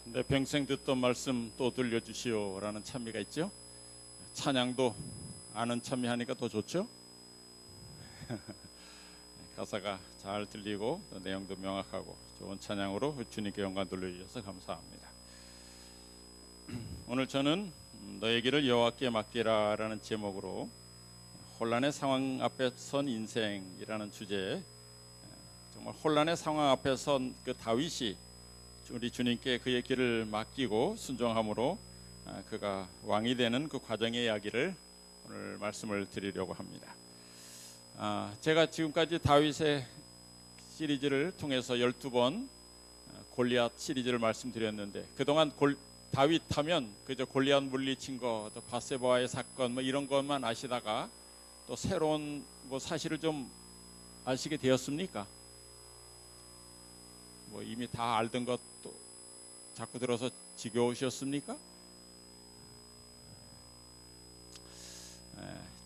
내 평생 듣던 말씀 또 들려주시오라는 찬미가 있죠. 찬양도 아는 찬미 하니까 더 좋죠. 가사가 잘 들리고 또 내용도 명확하고 좋은 찬양으로 주님께 영광 돌려주셔서 감사합니다. 오늘 저는 너의 길을 여호와께 맡기라라는 제목으로 혼란의 상황 앞에 선 인생이라는 주제에 정말 혼란의 상황 앞에 선 그 다윗이 우리 주님께 그의 길을 맡기고 순종함으로 그가 왕이 되는 그 과정의 이야기를 오늘 말씀을 드리려고 합니다. 제가 지금까지 다윗의 시리즈를 통해서 12번 골리앗 시리즈를 말씀드렸는데, 그동안 다윗 하면 그저 골리앗 물리친 거, 또 바세바와의 사건 뭐 이런 것만 아시다가 또 새로운 뭐 사실을 좀 아시게 되었습니까? 뭐 이미 다 알던 것도 자꾸 들어서 지겨우셨습니까?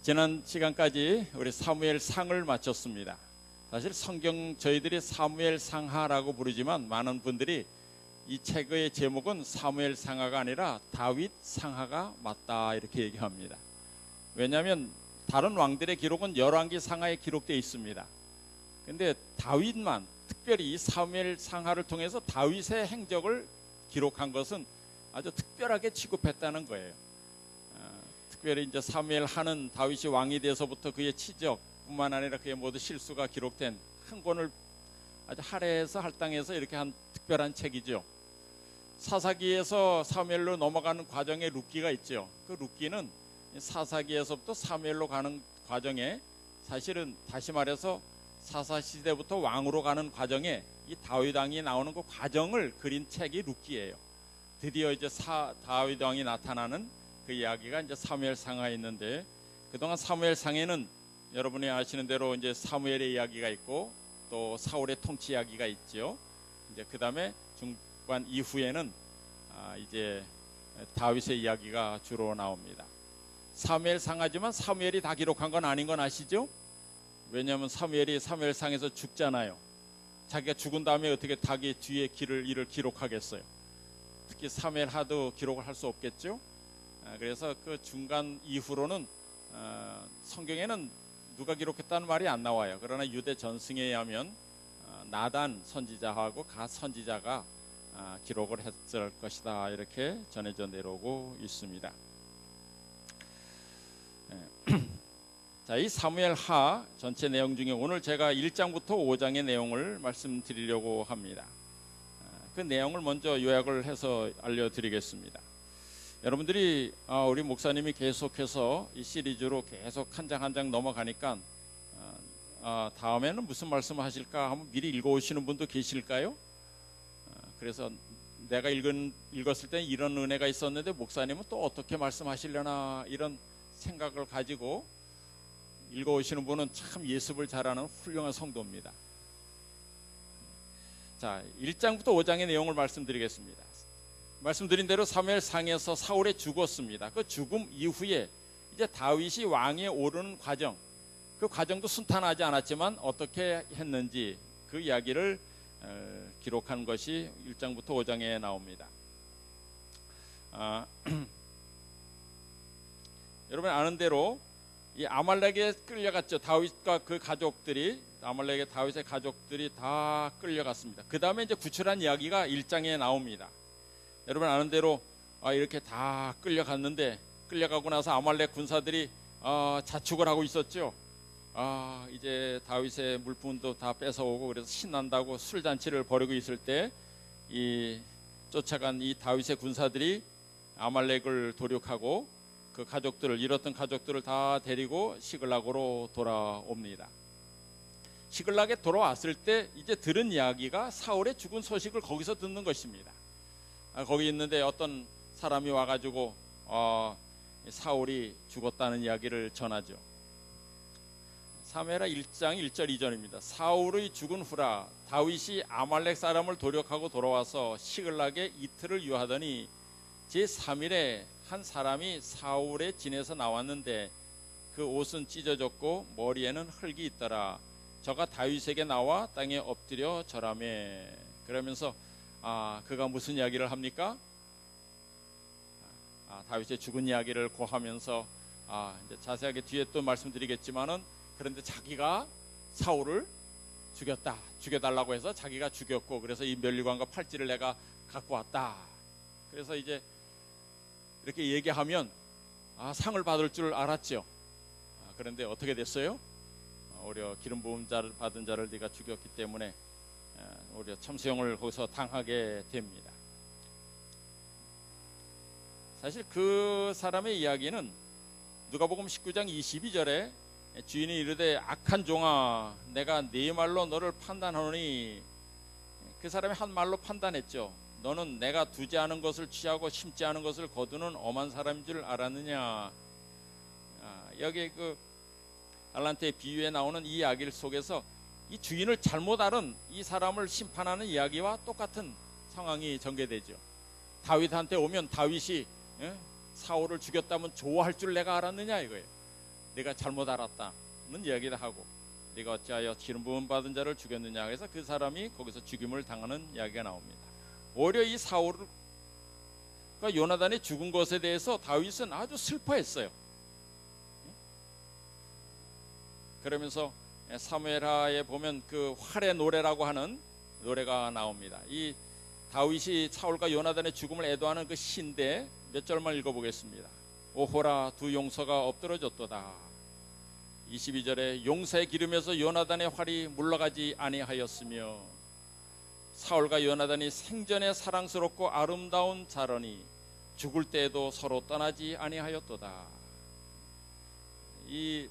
지난 시간까지 우리 사무엘 상을 마쳤습니다. 사실 성경 저희들이 사무엘 상하라고 부르지만 많은 분들이 이 책의 제목은 사무엘 상하가 아니라 다윗 상하가 맞다 이렇게 얘기합니다. 왜냐하면 다른 왕들의 기록은 열왕기 상하에 기록되어 있습니다. 근데 다윗만 특별히 이 사무엘 상하를 통해서 다윗의 행적을 기록한 것은 아주 특별하게 취급했다는 거예요. 특별히 이제 사무엘 하는 다윗이 왕이 돼서부터 그의 치적뿐만 아니라 그의 모든 실수가 기록된 한 권을 아주 할애해서 할당해서 이렇게 한 특별한 책이죠. 사사기에서 사무엘로 넘어가는 과정에 룻기가 있죠. 그 룻기는 사사기에서부터 사무엘로 가는 과정에, 사실은 다시 말해서 사사 시대부터 왕으로 가는 과정에 이 다윗 왕이 나오는 그 과정을 그린 책이 룻기예요. 드디어 이제 다윗 왕이 나타나는 그 이야기가 이제 사무엘 상하에 있는데, 그동안 사무엘 상에는 여러분이 아시는 대로 이제 사무엘의 이야기가 있고 또 사울의 통치 이야기가 있죠. 이제 그 다음에 중반 이후에는 이제 다윗의 이야기가 주로 나옵니다. 사무엘 상하지만 사무엘이 다 기록한 건 아닌 건 아시죠? 왜냐하면 사무엘이 사무엘상에서 죽잖아요. 자기가 죽은 다음에 어떻게 자기 뒤에 일을 기록하겠어요? 특히 사무엘 하도 기록을 할 수 없겠죠. 그래서 그 중간 이후로는 성경에는 누가 기록했다는 말이 안 나와요. 그러나 유대 전승에 의하면 나단 선지자하고 갓 선지자가 기록을 했을 것이다 이렇게 전해져 내려오고 있습니다. 자, 이 사무엘 하 전체 내용 중에 오늘 제가 1장부터 5장의 내용을 말씀드리려고 합니다. 그 내용을 먼저 요약을 해서 알려드리겠습니다. 여러분들이 우리 목사님이 계속해서 이 시리즈로 계속 한 장 한 장 넘어가니까 다음에는 무슨 말씀을 하실까 한번 미리 읽어오시는 분도 계실까요? 그래서 내가 읽었을 때 이런 은혜가 있었는데 목사님은 또 어떻게 말씀하시려나 이런 생각을 가지고 읽어오시는 분은 참 예습을 잘하는 훌륭한 성도입니다. 자, 1장부터 5장의 내용을 말씀드리겠습니다. 말씀드린 대로 사무엘 상에서 사울이 죽었습니다. 그 죽음 이후에 이제 다윗이 왕에 오르는 과정, 그 과정도 순탄하지 않았지만 어떻게 했는지 그 이야기를 기록한 것이 1장부터 5장에 나옵니다. 여러분 아는 대로 이 아말렉에 끌려갔죠. 다윗과 그 가족들이, 아말렉의 다윗의 가족들이 다 끌려갔습니다. 그 다음에 이제 구출한 이야기가 1장에 나옵니다. 여러분 아는 대로 이렇게 다 끌려갔는데, 끌려가고 나서 아말렉 군사들이 자축을 하고 있었죠. 이제 다윗의 물품도 다 뺏어오고 그래서 신난다고 술잔치를 벌이고 있을 때 이 쫓아간 이 다윗의 군사들이 아말렉을 도륙하고 그 가족들을, 잃었던 가족들을 다 데리고 시글락으로 돌아옵니다. 시글락에 돌아왔을 때 이제 들은 이야기가 사울의 죽은 소식을 거기서 듣는 것입니다. 거기 있는데 어떤 사람이 와가지고 사울이 죽었다는 이야기를 전하죠. 사무엘하 1장 1절 2절입니다. 사울의 죽은 후라 다윗이 아말렉 사람을 도륙하고 돌아와서 시글락에 이틀을 유하더니 제3일에 한 사람이 사울의 진에서 나왔는데 그 옷은 찢어졌고 머리에는 흙이 있더라. 저가 다윗에게 나와 땅에 엎드려 절하매. 그러면서 그가 무슨 이야기를 합니까? 다윗의 죽은 이야기를 고하면서 이제 자세하게 뒤에 또 말씀드리겠지만은, 그런데 자기가 사울을 죽여달라고 해서 자기가 죽였고, 그래서 이 면류관과 팔찌를 내가 갖고 왔다. 그래서 이제 이렇게 얘기하면 상을 받을 줄 알았죠. 그런데 어떻게 됐어요? 오히려 기름 부음 자를 받은 자를 네가 죽였기 때문에 오히려 참수형을 거기서 당하게 됩니다. 사실 그 사람의 이야기는 누가복음 19장 22절에 주인이 이르되 악한 종아 내가 네 말로 너를 판단하노니, 그 사람이 한 말로 판단했죠. 너는 내가 두지 않은 것을 취하고 심지 않은 것을 거두는 엄한 사람인 줄 알았느냐. 여기 그 달란트의 비유에 나오는 이 이야기 속에서 이 주인을 잘못 알은 이 사람을 심판하는 이야기와 똑같은 상황이 전개되죠. 다윗한테 오면 다윗이 사울을 죽였다면 좋아할 줄 내가 알았느냐 이거예요. 내가 잘못 알았다는 이야기도 하고, 네가 어찌하여 기름 부음 받은 자를 죽였느냐. 그래서 그 사람이 거기서 죽임을 당하는 이야기가 나옵니다. 오히려 이 사울과 요나단이 죽은 것에 대해서 다윗은 아주 슬퍼했어요. 그러면서 사무엘하에 보면 그 활의 노래라고 하는 노래가 나옵니다. 이 다윗이 사울과 요나단의 죽음을 애도하는 그 시인데 몇 절만 읽어보겠습니다. 오호라 두 용서가 엎드러졌도다. 22절에 용사의 기름에서 요나단의 활이 물러가지 아니하였으며 사울과 요나단이 생전에 사랑스럽고 아름다운 자러니 죽을 때에도 서로 떠나지 아니하였도다. 이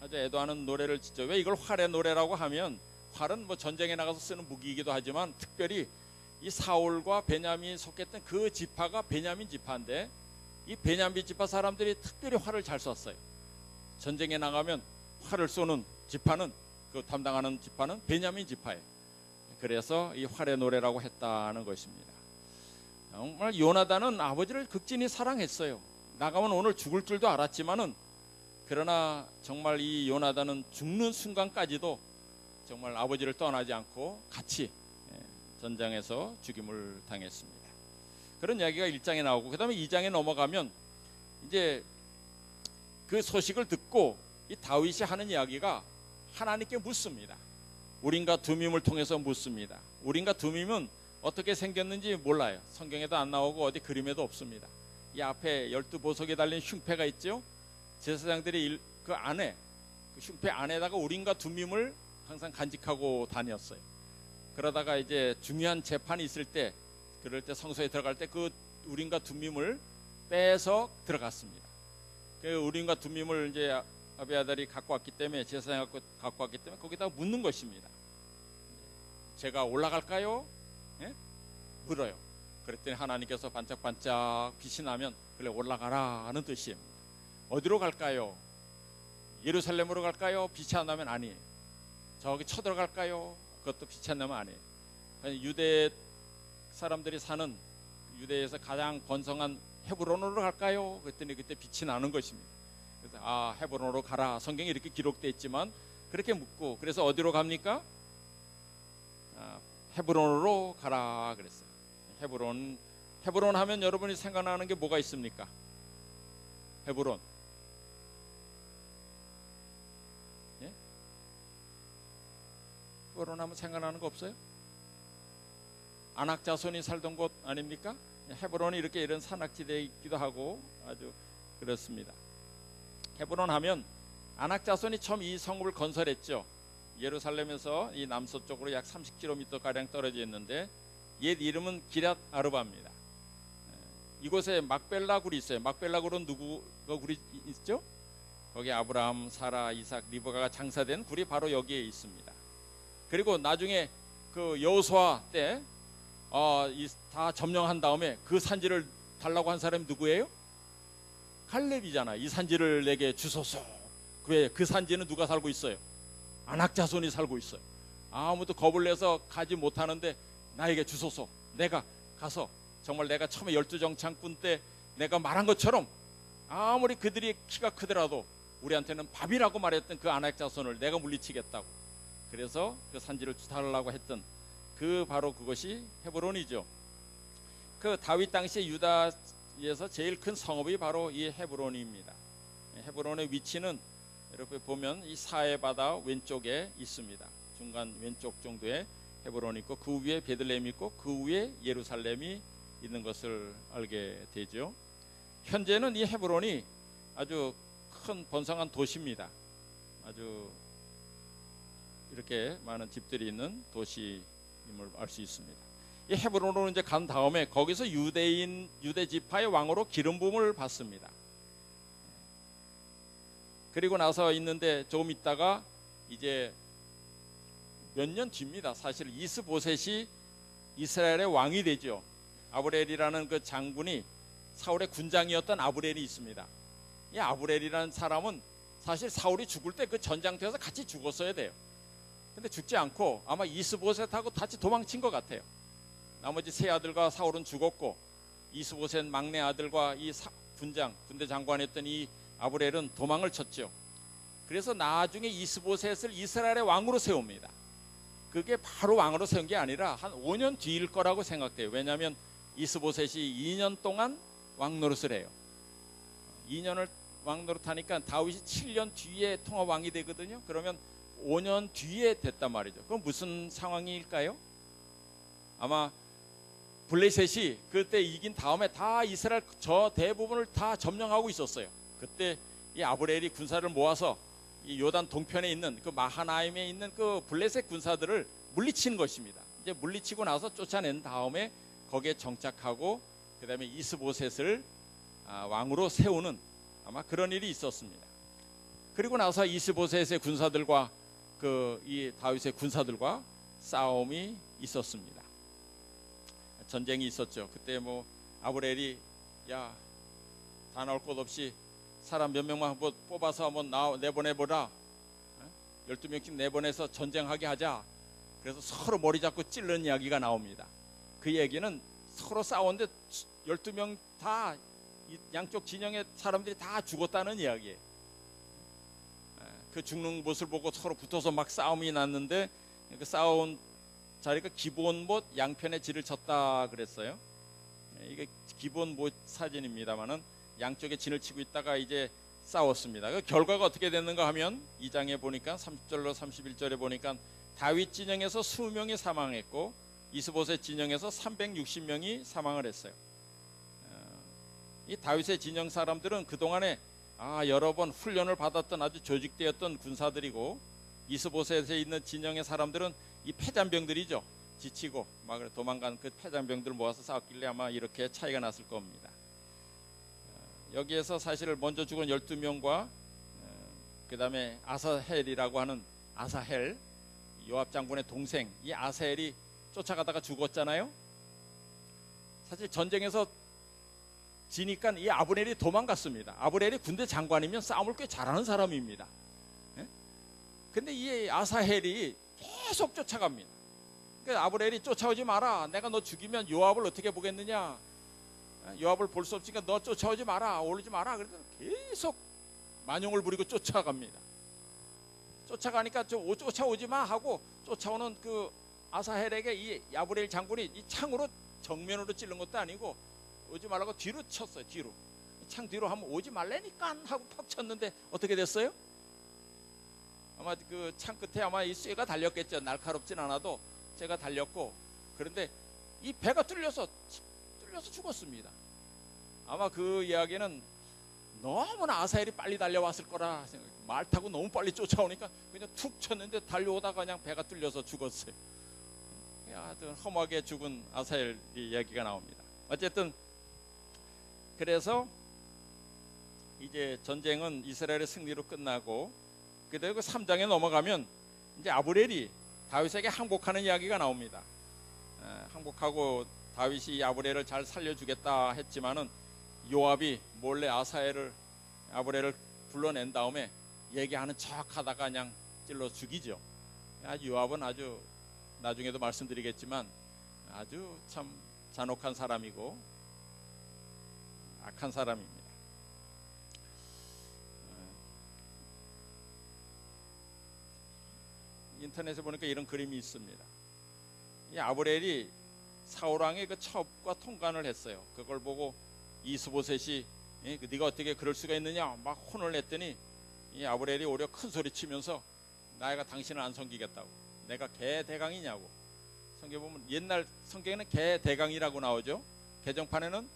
아주 애도하는 노래를 짓죠. 왜 이걸 활의 노래라고 하면, 활은 뭐 전쟁에 나가서 쓰는 무기이기도 하지만 특별히 이 사울과 베냐민이 속했던 그 지파가 베냐민 지파인데, 이 베냐민 지파 사람들이 특별히 활을 잘 쐈어요. 전쟁에 나가면 활을 쏘는 지파는, 그 담당하는 지파는 베냐민 지파예요. 그래서 이 활의 노래라고 했다는 것입니다. 정말 요나단은 아버지를 극진히 사랑했어요. 나가면 오늘 죽을 줄도 알았지만은, 그러나 정말 이 요나단은 죽는 순간까지도 정말 아버지를 떠나지 않고 같이 전장에서 죽임을 당했습니다. 그런 이야기가 1장에 나오고, 그 다음에 2장에 넘어가면 이제 그 소식을 듣고 이 다윗이 하는 이야기가 하나님께 묻습니다. 우림과 두밈을 통해서 묻습니다. 우림과 두밈은 어떻게 생겼는지 몰라요. 성경에도 안 나오고 어디 그림에도 없습니다. 이 앞에 12보석에 달린 흉패가 있죠. 제사장들이 그 안에, 그 흉패 안에다가 우림과 두밈을 항상 간직하고 다녔어요. 그러다가 이제 중요한 재판이 있을 때, 그럴 때 성소에 들어갈 때 그 우림과 두밈을 빼서 들어갔습니다. 그 우림과 두밈을 이제 아비아달이 갖고 왔기 때문에, 제사장이 갖고 왔기 때문에 거기다 묻는 것입니다. 제가 올라갈까요? 물어요. 그랬더니 하나님께서 반짝반짝 빛이 나면 그래 올라가라 하는 뜻이에요. 어디로 갈까요? 예루살렘으로 갈까요? 빛이 안 나면 아니에요. 저기 쳐들어갈까요? 그것도 빛이 안 나면 아니에요. 유대 사람들이 사는 유대에서 가장 번성한 헤브론으로 갈까요? 그랬더니 그때 빛이 나는 것입니다. 그래서 헤브론으로 가라. 성경에 이렇게 기록되어 있지만 그렇게 묻고, 그래서 어디로 갑니까? 헤브론으로 가라 그랬어요. 헤브론 하면 여러분이 생각나는 게 뭐가 있습니까? 헤브론. 헤브론 하면 생각나는 거 없어요? 아낙 자손이 살던 곳 아닙니까? 헤브론이 이렇게 이런 산악지대이기도 하고 아주 그렇습니다. 헤브론 하면 아낙 자손이 처음 이 성읍을 건설했죠. 예루살렘에서 이 남서쪽으로 약 30km 가량 떨어져 있는데 옛 이름은 기랏 아르바입니다. 이곳에 막벨라 굴이 있어요. 막벨라 굴은 누구가 굴이 있죠? 거기 아브라함, 사라, 이삭, 리브가가 장사된 굴이 바로 여기에 있습니다. 그리고 나중에 그 여호수아 때 다 점령한 다음에 그 산지를 달라고 한 사람이 누구예요? 갈렙이잖아. 이 산지를 내게 주소서. 왜? 그 산지는 누가 살고 있어요? 아낙 자손이 살고 있어요. 아무도 겁을 내서 가지 못하는데 나에게 주소서. 내가 가서 정말 내가 처음에 12정창군 때 내가 말한 것처럼 아무리 그들이 키가 크더라도 우리한테는 밥이라고 말했던 그 아낙 자손을 내가 물리치겠다고. 그래서 그 산지를 달라고 했던 그 바로 그것이 헤브론이죠. 그 다윗 당시 유다에서 제일 큰 성읍이 바로 이 헤브론입니다. 헤브론의 위치는 이렇게 보면 이 사해 바다 왼쪽에 있습니다. 중간 왼쪽 정도에 헤브론이 있고 그 위에 베들레헴이 있고 그 위에 예루살렘이 있는 것을 알게 되죠. 현재는 이 헤브론이 아주 큰 번성한 도시입니다. 아주 이렇게 많은 집들이 있는 도시임을 알 수 있습니다. 이 헤브론으로 이제 간 다음에 거기서 유대 지파의 왕으로 기름 부음을 받습니다. 그리고 나서 있는데 조금 있다가 이제 몇 년 뒤입니다. 사실 이스보셋이 이스라엘의 왕이 되죠. 아브렐이라는 그 장군이 사울의 군장이었던 아브렐이 있습니다. 이 아브렐이라는 사람은 사실 사울이 죽을 때 그 전장터에서 같이 죽었어야 돼요. 근데 죽지 않고 아마 이스보셋하고 같이 도망친 것 같아요. 나머지 세 아들과 사울은 죽었고 이스보셋 막내 아들과 이 군대 장관이었던 이 아브렐은 도망을 쳤죠. 그래서 나중에 이스보셋을 이스라엘의 왕으로 세웁니다. 그게 바로 왕으로 세운 게 아니라 한 5년 뒤일 거라고 생각돼요. 왜냐하면 이스보셋이 2년 동안 왕 노릇을 해요. 2년을 왕 노릇하니까 다윗이 7년 뒤에 통합 왕이 되거든요. 그러면 5년 뒤에 됐단 말이죠. 그럼 무슨 상황일까요? 아마 블레셋이 그때 이긴 다음에 다 이스라엘 저 대부분을 다 점령하고 있었어요. 그때 이 아브렐이 군사를 모아서 이 요단 동편에 있는 그 마하나임에 있는 그 블레셋 군사들을 물리치는 것입니다. 이제 물리치고 나서 쫓아낸 다음에 거기에 정착하고 그다음에 이스보셋을 왕으로 세우는 아마 그런 일이 있었습니다. 그리고 나서 이스보셋의 군사들과 이 다윗의 군사들과 싸움이 있었습니다. 전쟁이 있었죠. 그때 뭐 아브렐이 야, 다 나올 것 없이 사람 몇 명만 한번 뽑아서 한번 내보내보라. 12명씩 내보내서 전쟁하게 하자. 그래서 서로 머리 잡고 찌르는 이야기가 나옵니다. 그 얘기는 서로 싸웠는데 12명 다 양쪽 진영의 사람들이 다 죽었다는 이야기예요. 그 죽는 모습을 보고 서로 붙어서 막 싸움이 났는데 그 싸운 자리가 기브온 양편의 질을 쳤다 그랬어요. 이게 기브온 사진입니다만은 양쪽에 진을 치고 있다가 이제 싸웠습니다. 그 결과가 어떻게 됐는가 하면 2장에 보니까 30절로 31절에 보니까 다윗 진영에서 20명이 사망했고 이스보셋 진영에서 360명이 사망을 했어요. 이 다윗의 진영 사람들은 그동안에 여러 번 훈련을 받았던 아주 조직되었던 군사들이고 이스보셋에 있는 진영의 사람들은 이 패잔병들이죠. 지치고 막 도망간 그 패잔병들 모아서 싸웠길래 아마 이렇게 차이가 났을 겁니다. 여기에서 사실 먼저 죽은 12명과 그 다음에 아사헬이라고 하는 아사헬 요압 장군의 동생 이 아사헬이 쫓아가다가 죽었잖아요. 사실 전쟁에서 지니까 이 아브넬이 도망갔습니다. 아브넬이 군대 장관이면 싸움을 꽤 잘하는 사람입니다. 근데 이 아사헬이 계속 쫓아갑니다. 그러니까 아브넬이 쫓아오지 마라. 내가 너 죽이면 요압을 어떻게 보겠느냐. 요압을 볼 수 없으니까 너 쫓아오지 마라. 오르지 마라. 그래서 계속 만용을 부리고 쫓아갑니다. 쫓아가니까 쫓아오지 마 하고 쫓아오는 그 아사헬에게 이 아브넬 장군이 이 창으로 정면으로 찌른 것도 아니고 오지 말라고 뒤로 쳤어요. 뒤로. 창 뒤로 하면 오지 말라니까 하고 팍 쳤는데 어떻게 됐어요? 아마 그 창 끝에 아마 이 쇠가 달렸겠죠. 날카롭진 않아도 쇠가 달렸고 그런데 이 배가 뚫려서 죽었습니다. 아마 그 이야기는 너무나 아사헬이 빨리 달려왔을 거라 생각해요. 말 타고 너무 빨리 쫓아오니까 그냥 툭 쳤는데 달려오다가 그냥 배가 뚫려서 죽었어요. 하여튼 험하게 죽은 아사헬 이야기가 나옵니다. 어쨌든 그래서 이제 전쟁은 이스라엘의 승리로 끝나고 그리고 3장에 넘어가면 이제 아브렐이 다윗에게 항복하는 이야기가 나옵니다. 항복하고 다윗이 아브렐을 잘 살려주겠다 했지만은 요압이 몰래 아브렐을 불러낸 다음에 얘기하는 척하다가 그냥 찔러 죽이죠. 요압은 아주 나중에도 말씀드리겠지만 아주 참 잔혹한 사람이고 악한 사람입니다. 인터넷에 보니까 이런 그림이 있습니다. 이 아브넬이 사울왕의 그 첩과 통관을 했어요. 그걸 보고 이스보셋이 네가 어떻게 그럴 수가 있느냐 막 혼을 냈더니 이 아브넬이 오히려 큰 소리 치면서 내가 당신을 안 섬기겠다고, 내가 개 대강이냐고. 성경 보면 옛날 성경에는 개 대강이라고 나오죠. 개정판에는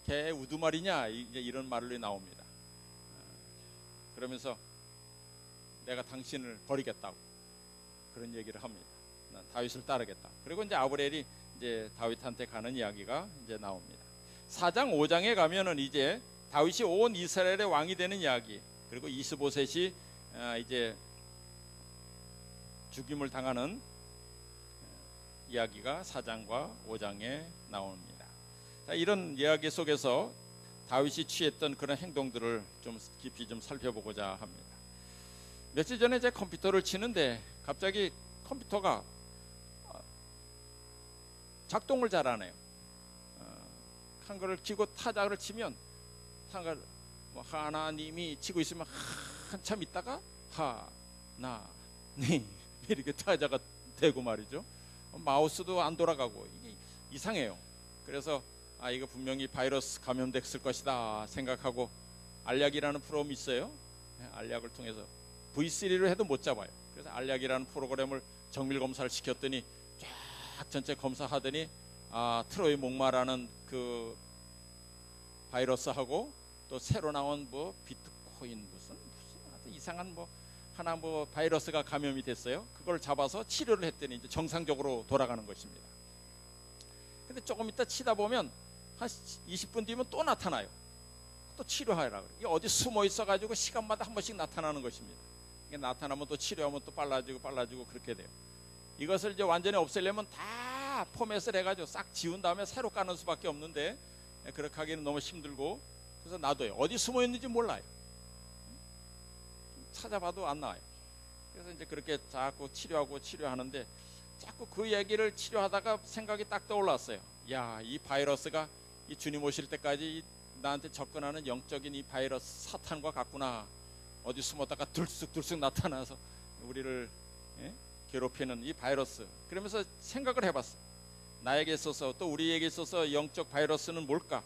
개 우두머리냐 이제 이런 말로 나옵니다. 그러면서 내가 당신을 버리겠다고 그런 얘기를 합니다. 난 다윗을 따르겠다. 그리고 이제 아브넬이 이제 다윗한테 가는 이야기가 이제 나옵니다. 4장 5장에 가면은 이제 다윗이 온 이스라엘의 왕이 되는 이야기, 그리고 이스보셋이 이제 죽임을 당하는 이야기가 4장과 5장에 나옵니다. 자, 이런 이야기 속에서 다윗이 취했던 그런 행동들을 좀 깊이 좀 살펴보고자 합니다. 며칠 전에 제 컴퓨터를 치는데 갑자기 컴퓨터가 작동을 잘 안 해요. 한글을 키고 타자를 치면 한글 뭐 하나님이 치고 있으면 한참 있다가 하나님 이렇게 타자가 되고 말이죠. 마우스도 안 돌아가고 이게 이상해요. 그래서 이거 분명히 바이러스 감염됐을 것이다 생각하고 알약이라는 프로그램이 있어요. 알약을 통해서 V3로 해도 못 잡아요. 그래서 알약이라는 프로그램을 정밀 검사를 시켰더니 쫙 전체 검사하더니 트로이 목마라는 그 바이러스하고 또 새로 나온 뭐 비트코인 무슨 이상한 뭐 하나 뭐 바이러스가 감염이 됐어요. 그걸 잡아서 치료를 했더니 이제 정상적으로 돌아가는 것입니다. 근데 조금 이따 치다 보면 한 20분 뒤면 또 나타나요. 또 치료하라 그래요. 이게 어디 숨어 있어가지고 시간마다 한 번씩 나타나는 것입니다. 이게 나타나면 또 치료하면 또 빨라지고 그렇게 돼요. 이것을 이제 완전히 없애려면 다 포맷을 해가지고 싹 지운 다음에 새로 까는 수밖에 없는데 그렇게 하기는 너무 힘들고, 그래서 놔둬요. 어디 숨어 있는지 몰라요. 찾아봐도 안 나와요. 그래서 이제 그렇게 자꾸 치료하는데 자꾸 그 얘기를 치료하다가 생각이 딱 떠올랐어요. 야, 이 바이러스가 이 주님 오실 때까지 나한테 접근하는 영적인 이 바이러스 사탄과 같구나. 어디 숨었다가 들쑥들쑥 나타나서 우리를 괴롭히는 이 바이러스. 그러면서 생각을 해봤어요. 나에게 있어서 또 우리에게 있어서 영적 바이러스는 뭘까?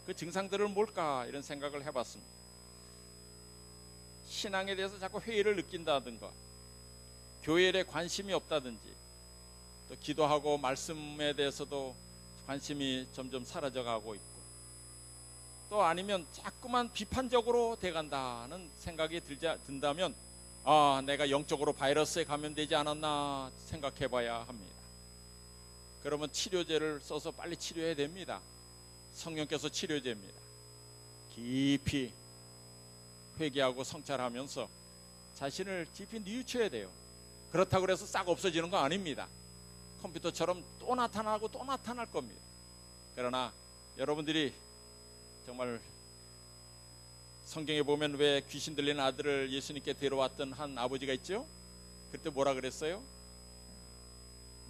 그 증상들은 뭘까? 이런 생각을 해봤습니다. 신앙에 대해서 자꾸 회의를 느낀다든가, 교회에 관심이 없다든지, 또 기도하고 말씀에 대해서도 관심이 점점 사라져가고 있고, 또 아니면 자꾸만 비판적으로 돼간다는 생각이 든다면 내가 영적으로 바이러스에 감염되지 않았나 생각해봐야 합니다. 그러면 치료제를 써서 빨리 치료해야 됩니다. 성령께서 치료제입니다. 깊이 회개하고 성찰하면서 자신을 깊이 뉘우쳐야 돼요. 그렇다고 해서 싹 없어지는 거 아닙니다. 컴퓨터처럼 또 나타나고 또 나타날 겁니다. 그러나 여러분들이 정말 성경에 보면 왜 귀신 들린 아들을 예수님께 데려왔던 한 아버지가 있죠? 그때 뭐라 그랬어요?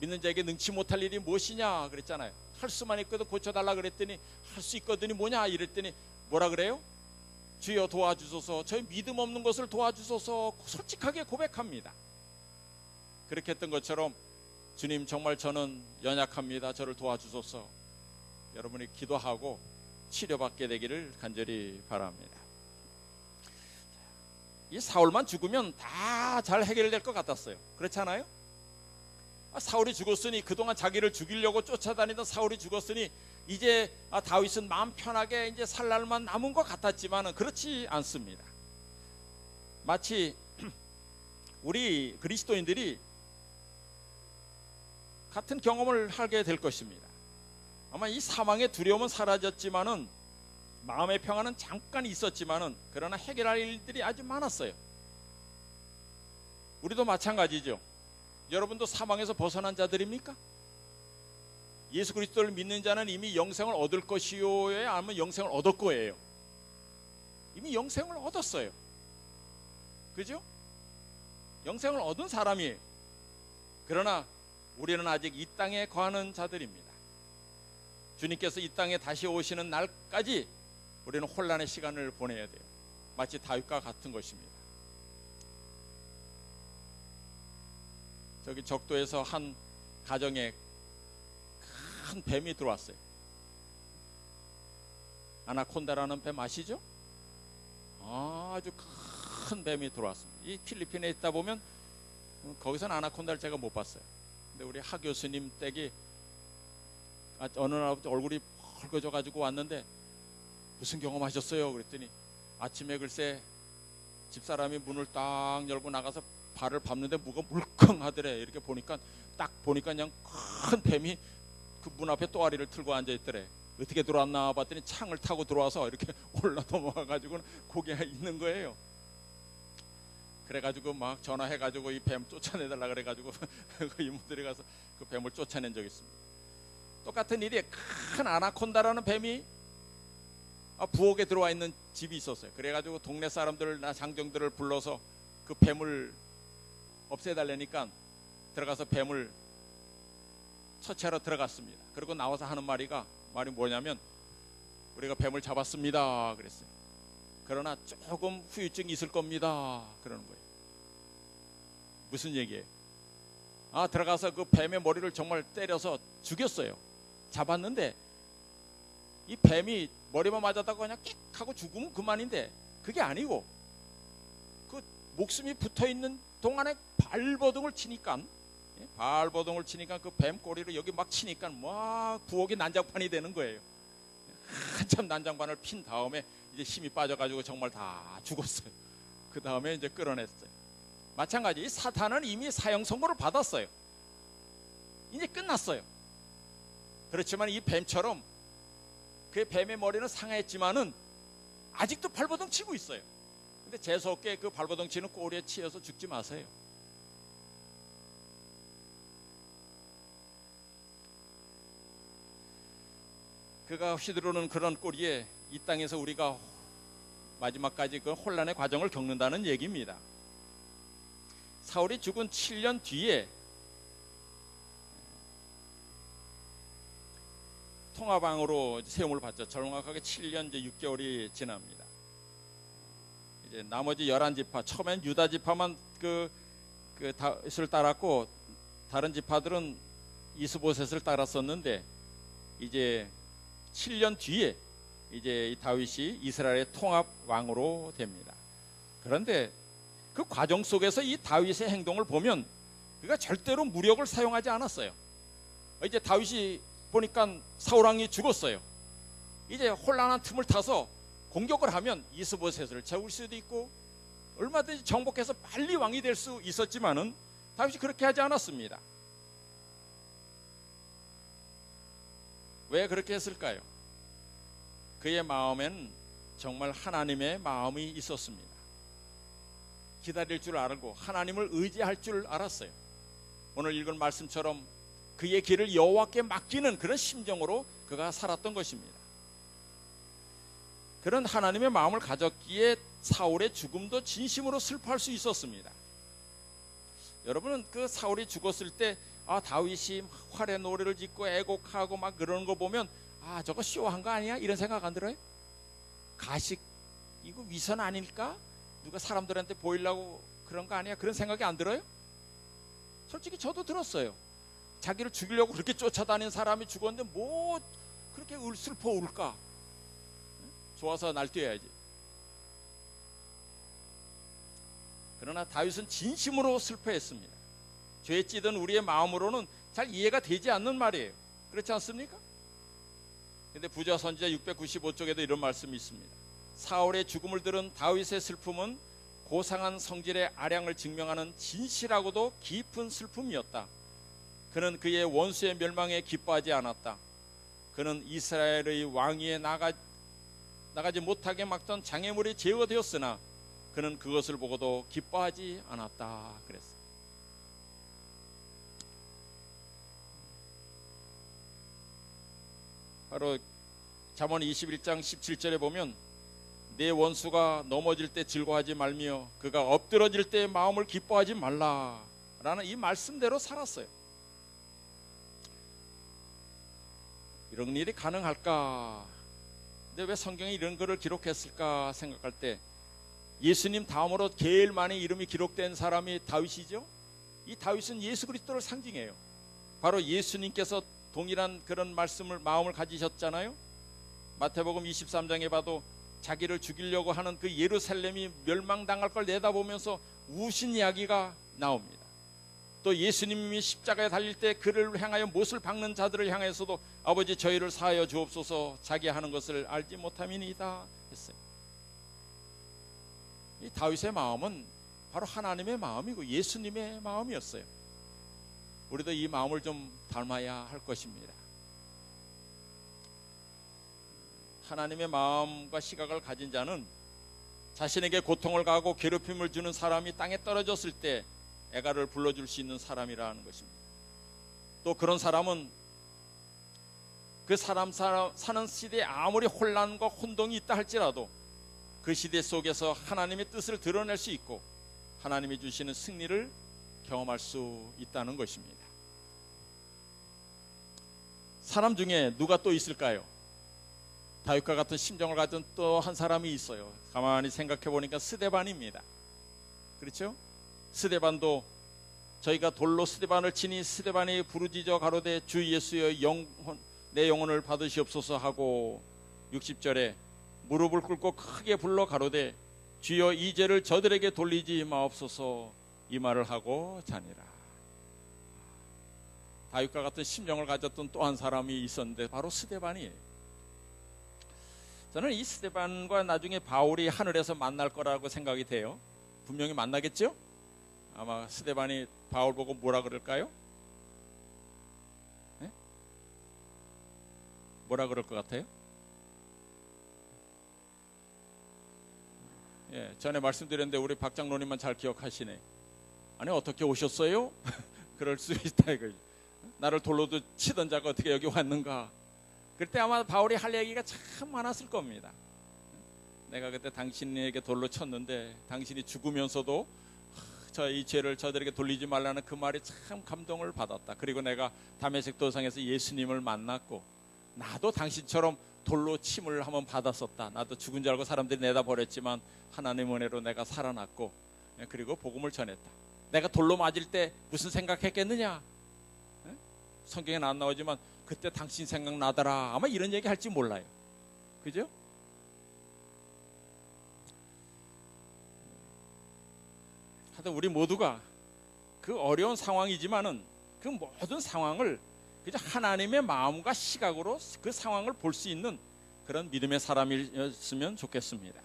믿는 자에게 능치 못할 일이 무엇이냐 그랬잖아요. 할 수만 있거든 고쳐달라 그랬더니 할 수 있거든이 뭐냐 이랬더니 뭐라 그래요? 주여 도와주소서, 저희 믿음 없는 것을 도와주소서 솔직하게 고백합니다. 그렇게 했던 것처럼 주님 정말 저는 연약합니다. 저를 도와주소서. 여러분이 기도하고 치료받게 되기를 간절히 바랍니다. 이 사울만 죽으면 다 잘 해결될 것 같았어요. 그렇지 않아요? 사울이 죽었으니, 그동안 자기를 죽이려고 쫓아다니던 사울이 죽었으니 이제 다윗은 마음 편하게 이제 살 날만 남은 것 같았지만은 그렇지 않습니다. 마치 우리 그리스도인들이 같은 경험을 하게 될 것입니다. 아마 이 사망의 두려움은 사라졌지만은 마음의 평안은 잠깐 있었지만은 그러나 해결할 일들이 아주 많았어요. 우리도 마찬가지죠. 여러분도 사망에서 벗어난 자들입니까? 예수 그리스도를 믿는 자는 이미 영생을 얻을 것이요, 아니면 영생을 얻을 거예요. 이미 영생을 얻었어요. 그죠? 영생을 얻은 사람이에요. 그러나 우리는 아직 이 땅에 거하는 자들입니다. 주님께서 이 땅에 다시 오시는 날까지 우리는 혼란의 시간을 보내야 돼요. 마치 다윗과 같은 것입니다. 저기 적도에서 한 가정에 큰 뱀이 들어왔어요. 아나콘다라는 뱀 아시죠? 아주 큰 뱀이 들어왔습니다. 이 필리핀에 있다 보면 거기서는 아나콘다를 제가 못 봤어요. 근데 우리 하 교수님 댁이 어느 날 얼굴이 붉어져 가지고 왔는데 무슨 경험하셨어요? 그랬더니 아침에 글쎄 집사람이 문을 딱 열고 나가서 발을 밟는데 뭐가 물컹하더래. 이렇게 보니까 딱 보니까 그냥 큰 뱀이 그 문 앞에 또아리를 틀고 앉아 있더래. 어떻게 들어왔나 봤더니 창을 타고 들어와서 이렇게 올라 넘어가 가지고 거기에 있는 거예요. 그래가지고 막 전화해가지고 이 뱀 쫓아내달라 그래가지고 그 이모들이 가서 그 뱀을 쫓아낸 적이 있습니다. 똑같은 일이 큰 아나콘다라는 뱀이 부엌에 들어와 있는 집이 있었어요. 그래가지고 동네 사람들나 장정들을 불러서 그 뱀을 없애달라니까 들어가서 뱀을 처치하러 들어갔습니다. 그리고 나와서 하는 말이 뭐냐면 우리가 뱀을 잡았습니다 그랬어요. 그러나 조금 후유증이 있을 겁니다 그러는 거예요. 무슨 얘기예요? 들어가서 그 뱀의 머리를 정말 때려서 죽였어요. 잡았는데 이 뱀이 머리만 맞았다고 그냥 끽 하고 죽으면 그만인데 그게 아니고 그 목숨이 붙어있는 동안에 발버둥을 치니까 그 뱀 꼬리를 여기 막 치니까 막 부엌이 난장판이 되는 거예요. 한참 난장판을 핀 다음에 이제 힘이 빠져가지고 정말 다 죽었어요. 그 다음에 이제 끌어냈어요. 마찬가지 사탄은 이미 사형 선고를 받았어요. 이제 끝났어요. 그렇지만 이 뱀처럼 그 뱀의 머리는 상했지만은 아직도 발버둥 치고 있어요. 근데 재수없게 그 발버둥 치는 꼬리에 치여서 죽지 마세요. 그가 휘두르는 그런 꼬리에 이 땅에서 우리가 마지막까지 그 혼란의 과정을 겪는다는 얘기입니다. 사울이 죽은 7년 뒤에 통합왕으로 세움을 받죠. 정확하게 7년 이제 6개월이 지납니다. 이제 나머지 11지파, 처음엔 유다 지파만 그 다윗을 따랐고 다른 지파들은 이스보셋을 따랐었는데 이제 7년 뒤에 이제 이 다윗이 이스라엘의 통합 왕으로 됩니다. 그런데 그 과정 속에서 이 다윗의 행동을 보면 그가 절대로 무력을 사용하지 않았어요. 이제 다윗이 보니까 사울 왕이 죽었어요. 이제 혼란한 틈을 타서 공격을 하면 이스보셋을 잡을 수도 있고 얼마든지 정복해서 빨리 왕이 될 수 있었지만은 다윗이 그렇게 하지 않았습니다. 왜 그렇게 했을까요? 그의 마음엔 정말 하나님의 마음이 있었습니다. 기다릴 줄 알고 하나님을 의지할 줄 알았어요. 오늘 읽은 말씀처럼 그의 길을 여호와께 맡기는 그런 심정으로 그가 살았던 것입니다. 그런 하나님의 마음을 가졌기에 사울의 죽음도 진심으로 슬퍼할 수 있었습니다. 여러분은 그 사울이 죽었을 때 다윗이 활의 노래를 짓고 애곡하고 막 그러는 거 보면 저거 쇼한 거 아니야? 이런 생각 안 들어요? 가식 이거 위선 아닐까? 누가 사람들한테 보이려고 그런 거 아니야? 그런 생각이 안 들어요? 솔직히 저도 들었어요. 자기를 죽이려고 그렇게 쫓아다닌 사람이 죽었는데 뭐 그렇게 슬퍼 울까? 좋아서 날뛰어야지. 그러나 다윗은 진심으로 슬퍼했습니다. 죄에 찌든 우리의 마음으로는 잘 이해가 되지 않는 말이에요. 그렇지 않습니까? 근데 부자 선지자 695쪽에도 이런 말씀이 있습니다. 사울의 죽음을 들은 다윗의 슬픔은 고상한 성질의 아량을 증명하는 진실하고도 깊은 슬픔이었다. 그는 그의 원수의 멸망에 기뻐하지 않았다. 그는 이스라엘의 왕위에 나가지 못하게 막던 장애물이 제거되었으나 그는 그것을 보고도 기뻐하지 않았다 그랬어요. 바로 잠언 21장 17절에 보면 내 원수가 넘어질 때 즐거워하지 말며 그가 엎드러질 때 마음을 기뻐하지 말라라는 이 말씀대로 살았어요. 이런 일이 가능할까? 근데 왜 성경에 이런 거를 기록했을까 생각할 때 예수님 다음으로 제일 많이 이름이 기록된 사람이 다윗이죠. 이 다윗은 예수 그리스도를 상징해요. 바로 예수님께서 동일한 그런 마음을 가지셨잖아요. 마태복음 23장에 봐도 자기를 죽이려고 하는 그 예루살렘이 멸망당할 걸 내다보면서 우신 이야기가 나옵니다. 또 예수님이 십자가에 달릴 때 그를 향하여 못을 박는 자들을 향해서도 아버지 저희를 사하여 주옵소서, 자기 하는 것을 알지 못함이니이다 했어요. 이 다윗의 마음은 바로 하나님의 마음이고 예수님의 마음이었어요. 우리도 이 마음을 좀 닮아야 할 것입니다. 하나님의 마음과 시각을 가진 자는 자신에게 고통을 가하고 괴롭힘을 주는 사람이 땅에 떨어졌을 때 애가를 불러줄 수 있는 사람이라는 것입니다. 또 그런 사람은 그 사람 사는 시대에 아무리 혼란과 혼동이 있다 할지라도 그 시대 속에서 하나님의 뜻을 드러낼 수 있고 하나님이 주시는 승리를 경험할 수 있다는 것입니다. 사람 중에 누가 또 있을까요? 다윗과 같은 심정을 가진 또 한 사람이 있어요. 가만히 생각해 보니까 스데반입니다. 그렇죠? 스데반도 저희가 돌로 스데반을 치니 스데반이 부르짖어 가로되 주 예수여 내 영혼을 받으시옵소서 하고 60절에 무릎을 꿇고 크게 불러 가로되 주여 이 죄를 저들에게 돌리지 마옵소서, 이 말을 하고 자니라. 다윗과 같은 심정을 가졌던 또 한 사람이 있었는데 바로 스데반이에요. 저는 이 스데반과 나중에 바울이 하늘에서 만날 거라고 생각이 돼요. 분명히 만나겠죠? 아마 스데반이 바울 보고 뭐라 그럴까요? 네? 뭐라 그럴 것 같아요? 예, 전에 말씀드렸는데 우리 박 장로님만 잘 기억하시네. 아니 어떻게 오셨어요? 그럴 수 있다 이거죠. 나를 돌로도 치던 자가 어떻게 여기 왔는가. 그때 아마 바울이 할 얘기가 참 많았을 겁니다. 내가 그때 당신에게 돌로 쳤는데 당신이 죽으면서도 이 죄를 저들에게 돌리지 말라는 그 말이 참 감동을 받았다. 그리고 내가 다메섹 도상에서 예수님을 만났고 나도 당신처럼 돌로 침을 한번 받았었다. 나도 죽은 줄 알고 사람들이 내다버렸지만 하나님 은혜로 내가 살아났고 그리고 복음을 전했다. 내가 돌로 맞을 때 무슨 생각했겠느냐? 성경에는 안 나오지만 그때 당신 생각나더라. 아마 이런 얘기 할지 몰라요. 그죠? 하여튼 우리 모두가 그 어려운 상황이지만은 그 모든 상황을 그저 하나님의 마음과 시각으로 그 상황을 볼 수 있는 그런 믿음의 사람이었으면 좋겠습니다.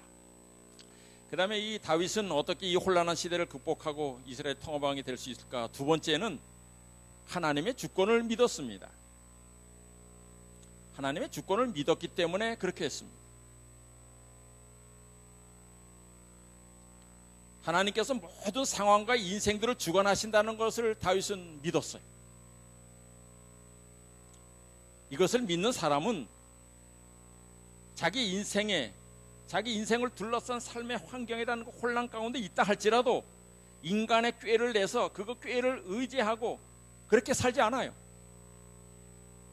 그 다음에 이 다윗은 어떻게 이 혼란한 시대를 극복하고 이스라엘 통합왕이 될 수 있을까? 두 번째는 하나님의 주권을 믿었습니다. 하나님의 주권을 믿었기 때문에 그렇게 했습니다. 하나님께서 모든 상황과 인생들을 주관하신다는 것을 다윗은 믿었어요. 이것을 믿는 사람은 자기 인생을 둘러싼 삶의 환경이라는 혼란 가운데 있다 할지라도 인간의 꾀를 내서 그거 꾀를 의지하고 그렇게 살지 않아요.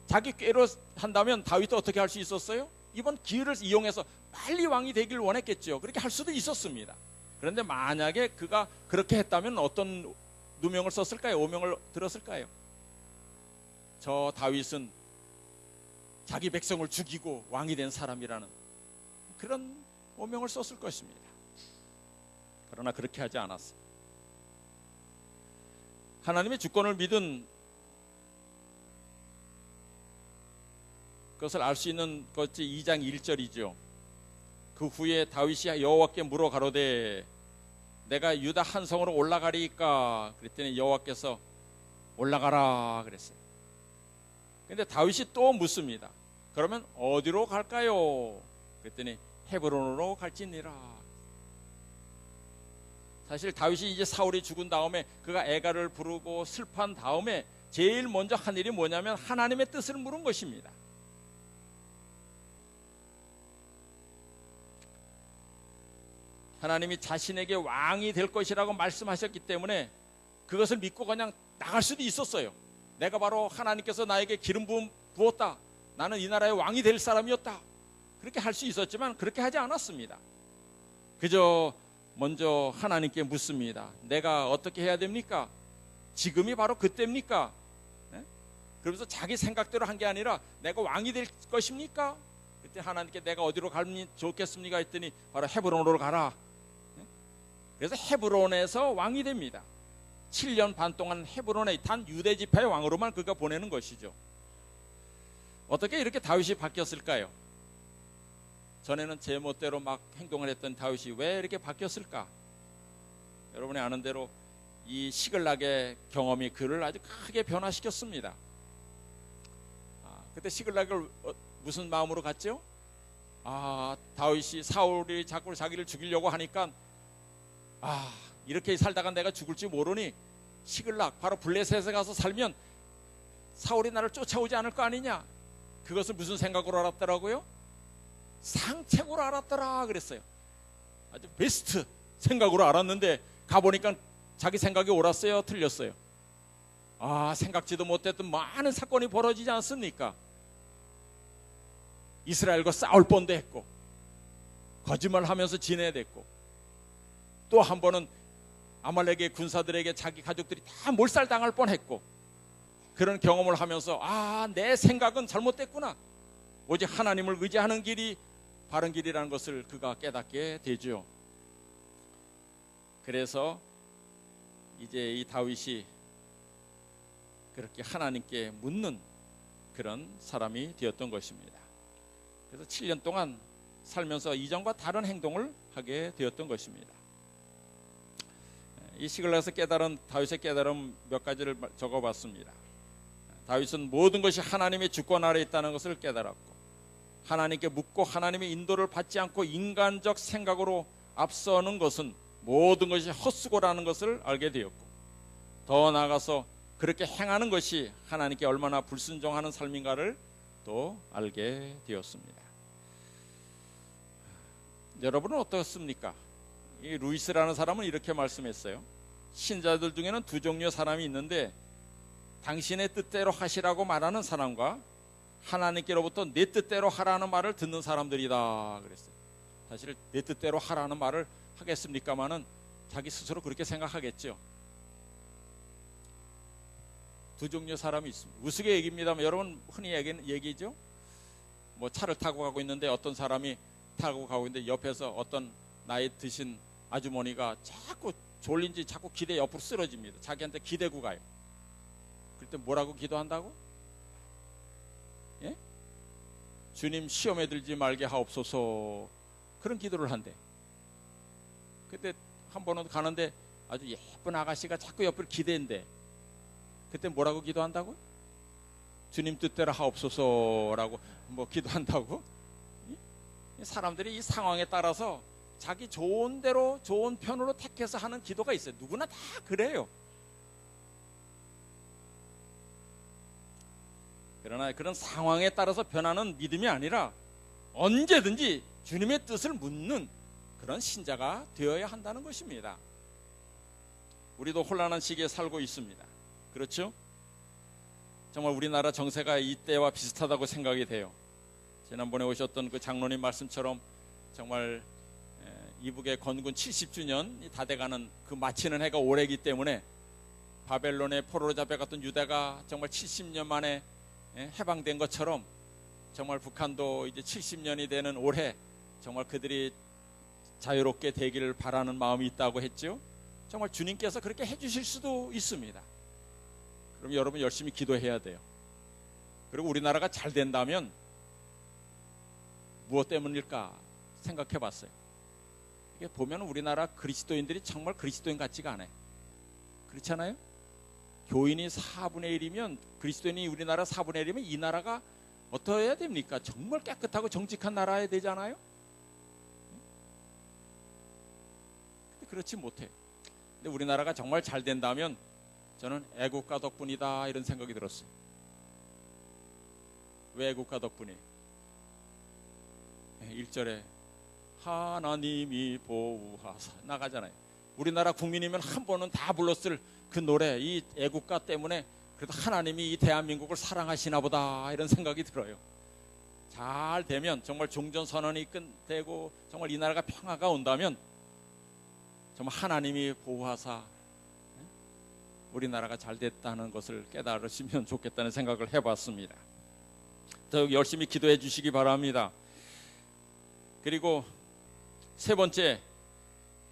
자기 꾀로 한다면 다윗도 어떻게 할 수 있었어요? 이번 기회를 이용해서 빨리 왕이 되길 원했겠죠. 그렇게 할 수도 있었습니다. 그런데 만약에 그가 그렇게 했다면 어떤 누명을 썼을까요? 오명을 들었을까요? 저 다윗은 자기 백성을 죽이고 왕이 된 사람이라는 그런 오명을 썼을 것입니다. 그러나 그렇게 하지 않았어요. 하나님의 주권을 믿은 그것을 알 수 있는 것이 2장 1절이죠. 그 후에 다윗이 여호와께 물어 가로되 내가 유다 한 성으로 올라가리까? 그랬더니 여호와께서 올라가라 그랬어요. 그런데 다윗이 또 묻습니다. 그러면 어디로 갈까요? 그랬더니 헤브론으로 갈지니라. 사실 다윗이 이제 사울이 죽은 다음에 그가 애가를 부르고 슬퍼한 다음에 제일 먼저 한 일이 뭐냐면 하나님의 뜻을 물은 것입니다. 하나님이 자신에게 왕이 될 것이라고 말씀하셨기 때문에 그것을 믿고 그냥 나갈 수도 있었어요. 내가 바로 하나님께서 나에게 기름 부었다. 나는 이 나라의 왕이 될 사람이었다. 그렇게 할 수 있었지만 그렇게 하지 않았습니다. 그저 먼저 하나님께 묻습니다. 내가 어떻게 해야 됩니까? 지금이 바로 그때입니까? 네? 그러면서 자기 생각대로 한 게 아니라 내가 왕이 될 것입니까? 그때 하나님께 내가 어디로 가면 좋겠습니까? 했더니 바로 헤브론으로 가라. 그래서 헤브론에서 왕이 됩니다. 7년 반 동안 헤브론에 단 유대 지파의 왕으로만 그가 보내는 것이죠. 어떻게 이렇게 다윗이 바뀌었을까요? 전에는 제 멋대로 막 행동을 했던 다윗이 왜 이렇게 바뀌었을까? 여러분이 아는 대로 이 시글락의 경험이 그를 아주 크게 변화시켰습니다. 그때 시글락을 무슨 마음으로 갔죠? 다윗이 사울이 자꾸 자기를 죽이려고 하니까 이렇게 살다가 내가 죽을지 모르니 시글락 바로 블레셋에 가서 살면 사울이 나를 쫓아오지 않을 거 아니냐. 그것을 무슨 생각으로 알았더라고요? 상책으로 알았더라 그랬어요. 아주 베스트 생각으로 알았는데 가보니까 자기 생각이 옳았어요, 틀렸어요? 생각지도 못했던 많은 사건이 벌어지지 않습니까? 이스라엘과 싸울 뻔도 했고 거짓말하면서 지내댔고 또 한 번은 아말렉의 군사들에게 자기 가족들이 다 몰살당할 뻔했고 그런 경험을 하면서 내 생각은 잘못됐구나. 오직 하나님을 의지하는 길이 바른 길이라는 것을 그가 깨닫게 되죠. 그래서 이제 이 다윗이 그렇게 하나님께 묻는 그런 사람이 되었던 것입니다. 그래서 7년 동안 살면서 이전과 다른 행동을 하게 되었던 것입니다. 이 시글락에서 깨달은 다윗의 깨달음 몇 가지를 적어봤습니다. 다윗은 모든 것이 하나님의 주권 아래 있다는 것을 깨달았고 하나님께 묻고 하나님의 인도를 받지 않고 인간적 생각으로 앞서는 것은 모든 것이 헛수고라는 것을 알게 되었고 더 나아가서 그렇게 행하는 것이 하나님께 얼마나 불순종하는 삶인가를 또 알게 되었습니다. 여러분은 어떻습니까? 이 루이스라는 사람은 이렇게 말씀했어요. 신자들 중에는 두 종류의 사람이 있는데 당신의 뜻대로 하시라고 말하는 사람과 하나님께로부터 내 뜻대로 하라는 말을 듣는 사람들이다 그랬어요. 사실 내 뜻대로 하라는 말을 하겠습니까마는 자기 스스로 그렇게 생각하겠죠. 두 종류의 사람이 있습니다. 우스개 얘기입니다만 여러분 흔히 얘기죠. 뭐 차를 타고 가고 있는데 어떤 사람이 타고 가고 있는데 옆에서 어떤 나이 드신 아주머니가 자꾸 졸린지 자꾸 기대 옆으로 쓰러집니다. 자기한테 기대고 가요. 그때 뭐라고 기도한다고? 예? 주님 시험에 들지 말게 하옵소서. 그런 기도를 한대. 그때 한 번은 가는데 아주 예쁜 아가씨가 자꾸 옆을 기대는데 그때 뭐라고 기도한다고? 주님 뜻대로 하옵소서라고 뭐 기도한다고? 사람들이 이 상황에 따라서 자기 좋은 대로 좋은 편으로 택해서 하는 기도가 있어요. 누구나 다 그래요. 그러나 그런 상황에 따라서 변하는 믿음이 아니라 언제든지 주님의 뜻을 묻는 그런 신자가 되어야 한다는 것입니다. 우리도 혼란한 시기에 살고 있습니다. 그렇죠? 정말 우리나라 정세가 이때와 비슷하다고 생각이 돼요. 지난번에 오셨던 그 장로님 말씀처럼 정말 이북의 건군 70주년 다 돼가는 그 마치는 해가 올해이기 때문에 바벨론의 포로로 잡혀갔던 유다가 정말 70년 만에 해방된 것처럼 정말 북한도 이제 70년이 되는 올해 정말 그들이 자유롭게 되기를 바라는 마음이 있다고 했죠. 정말 주님께서 그렇게 해주실 수도 있습니다. 그럼 여러분 열심히 기도해야 돼요. 그리고 우리나라가 잘 된다면 무엇 때문일까 생각해 봤어요. 이게 보면 우리나라 그리스도인들이 정말 그리스도인 같지가 않아요. 그렇잖아요? 교인이 4분의 1이면 그리스도인이 우리나라 4분의 1이면 이 나라가 어떠해야 됩니까? 정말 깨끗하고 정직한 나라야 되잖아요. 근데 그렇지 못해. 근데 우리나라가 정말 잘 된다면 저는 애국가 덕분이다 이런 생각이 들었어요. 왜 애국가 덕분이? 1절에 하나님이 보호하사 나가잖아요. 우리나라 국민이면 한 번은 다 불렀을 그 노래, 이 애국가 때문에 그래도 하나님이 이 대한민국을 사랑하시나 보다 이런 생각이 들어요. 잘 되면 정말 종전선언이 끝되고 정말 이 나라가 평화가 온다면 정말 하나님이 보호하사 우리나라가 잘 됐다는 것을 깨달으시면 좋겠다는 생각을 해봤습니다. 더욱 열심히 기도해 주시기 바랍니다. 그리고 세 번째,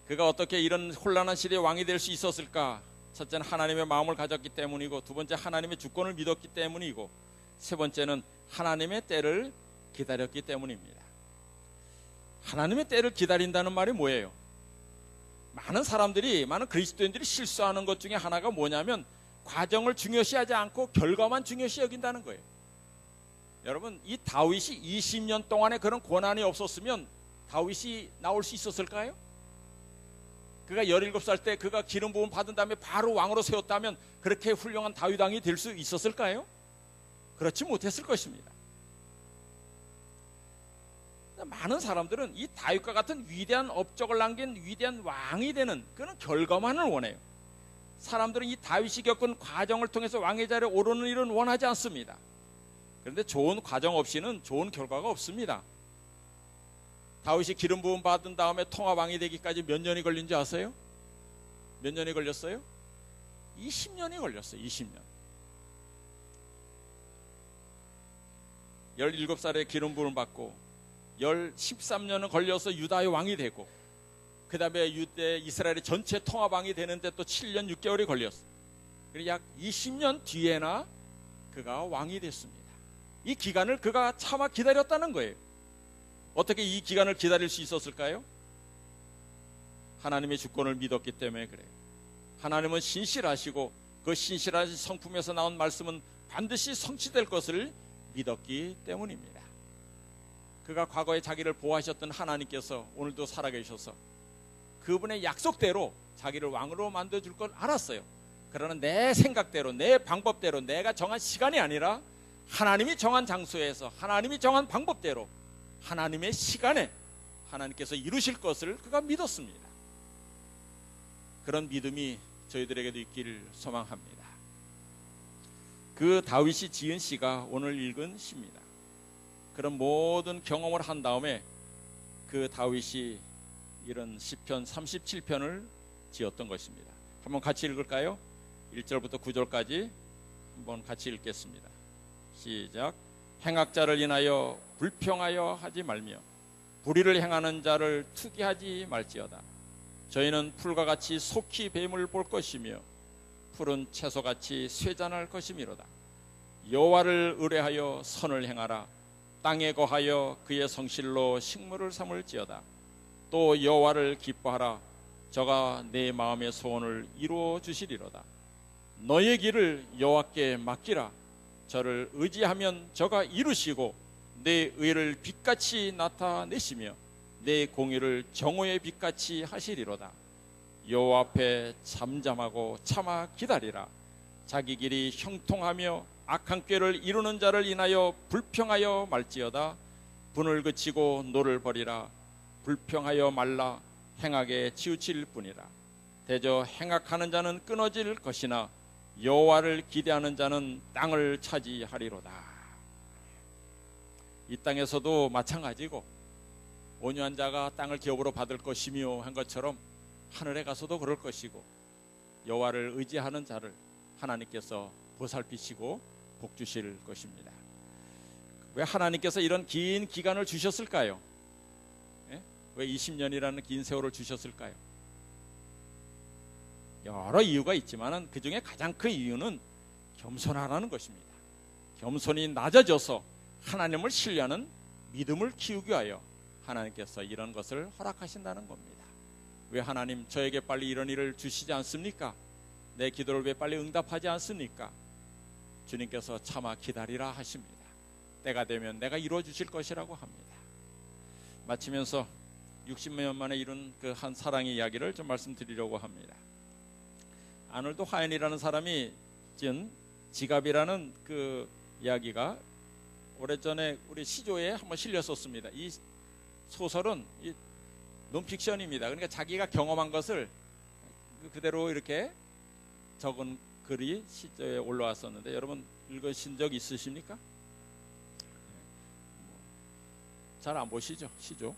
그가 어떻게 이런 혼란한 시대의 왕이 될 수 있었을까? 첫째는 하나님의 마음을 가졌기 때문이고, 두 번째 하나님의 주권을 믿었기 때문이고, 세 번째는 하나님의 때를 기다렸기 때문입니다. 하나님의 때를 기다린다는 말이 뭐예요? 많은 그리스도인들이 실수하는 것 중에 하나가 뭐냐면 과정을 중요시하지 않고 결과만 중요시 여긴다는 거예요. 여러분, 이 다윗이 20년 동안에 그런 고난이 없었으면 다윗이 나올 수 있었을까요? 그가 17살 때 그가 기름 부음 받은 다음에 바로 왕으로 세웠다면 그렇게 훌륭한 다윗 왕이 될 수 있었을까요? 그렇지 못했을 것입니다. 많은 사람들은 이 다윗과 같은 위대한 업적을 남긴 위대한 왕이 되는 그런 결과만을 원해요. 사람들은 이 다윗이 겪은 과정을 통해서 왕의 자리에 오르는 일은 원하지 않습니다. 그런데 좋은 과정 없이는 좋은 결과가 없습니다. 다윗이 기름 부음 받은 다음에 통합왕이 되기까지 몇 년이 걸린지 아세요? 몇 년이 걸렸어요? 20년이 걸렸어요. 20년. 17살에 기름 부음을 받고 13년은 걸려서 유다의 왕이 되고, 그 다음에 이스라엘의 전체 통합왕이 되는데 또 7년 6개월이 걸렸어요. 그리고 약 20년 뒤에나 그가 왕이 됐습니다. 이 기간을 그가 참아 기다렸다는 거예요. 어떻게 이 기간을 기다릴 수 있었을까요? 하나님의 주권을 믿었기 때문에 그래요. 하나님은 신실하시고 그 신실한 성품에서 나온 말씀은 반드시 성취될 것을 믿었기 때문입니다. 그가 과거에 자기를 보호하셨던 하나님께서 오늘도 살아계셔서 그분의 약속대로 자기를 왕으로 만들어줄 걸 알았어요. 그러나 내 생각대로, 내 방법대로, 내가 정한 시간이 아니라 하나님이 정한 장소에서 하나님이 정한 방법대로 하나님의 시간에 하나님께서 이루실 것을 그가 믿었습니다. 그런 믿음이 저희들에게도 있기를 소망합니다. 그 다윗이 지은 시가 오늘 읽은 시입니다. 그런 모든 경험을 한 다음에 그 다윗이 이런 시편 37편을 지었던 것입니다. 한번 같이 읽을까요? 1절부터 9절까지 한번 같이 읽겠습니다. 시작. 행악자를 인하여 불평하여 하지 말며 불의를 행하는 자를 투기하지 말지어다. 저희는 풀과 같이 속히 뱀을 볼 것이며 푸른 채소같이 쇠잔할 것이미로다. 여호와를 의뢰하여 선을 행하라. 땅에 거하여 그의 성실로 식물을 삼을지어다. 또 여호와를 기뻐하라. 저가 내 마음의 소원을 이루어 주시리로다. 너의 길을 여호와께 맡기라. 저를 의지하면 저가 이루시고 내 의를 빛같이 나타내시며 내 공의를 정오의 빛같이 하시리로다. 여호와 앞에 잠잠하고 참아 기다리라. 자기 길이 형통하며 악한 꾀를 이루는 자를 인하여 불평하여 말지어다. 분을 그치고 노를 버리라. 불평하여 말라. 행악에 치우칠 뿐이라. 대저 행악하는 자는 끊어질 것이나 여호와를 기대하는 자는 땅을 차지하리로다. 이 땅에서도 마찬가지고 온유한 자가 땅을 기업으로 받을 것이며 한 것처럼 하늘에 가서도 그럴 것이고, 여호와를 의지하는 자를 하나님께서 보살피시고 복 주실 것입니다. 왜 하나님께서 이런 긴 기간을 주셨을까요? 왜 20년이라는 긴 세월을 주셨을까요? 여러 이유가 있지만 그 중에 가장 큰 이유는 겸손하라는 것입니다. 겸손히 낮아져서 하나님을 신뢰하는 믿음을 키우기 위하여 하나님께서 이런 것을 허락하신다는 겁니다. 왜 하나님 저에게 빨리 이런 일을 주시지 않습니까? 내 기도를 왜 빨리 응답하지 않습니까? 주님께서 참아 기다리라 하십니다. 때가 되면 내가 이루어 주실 것이라고 합니다. 마치면서 60년 만에 이룬 그 한 사랑의 이야기를 좀 말씀드리려고 합니다. 아놀드 화인이라는 사람이 지은 지갑이라는 그 이야기가 오래전에 우리 시조에 한번 실렸었습니다. 이 소설은 이 논픽션입니다. 그러니까 자기가 경험한 것을 그대로 이렇게 적은 글이 시조에 올라왔었는데, 여러분 읽으신 적 있으십니까? 잘 안 보시죠, 시조?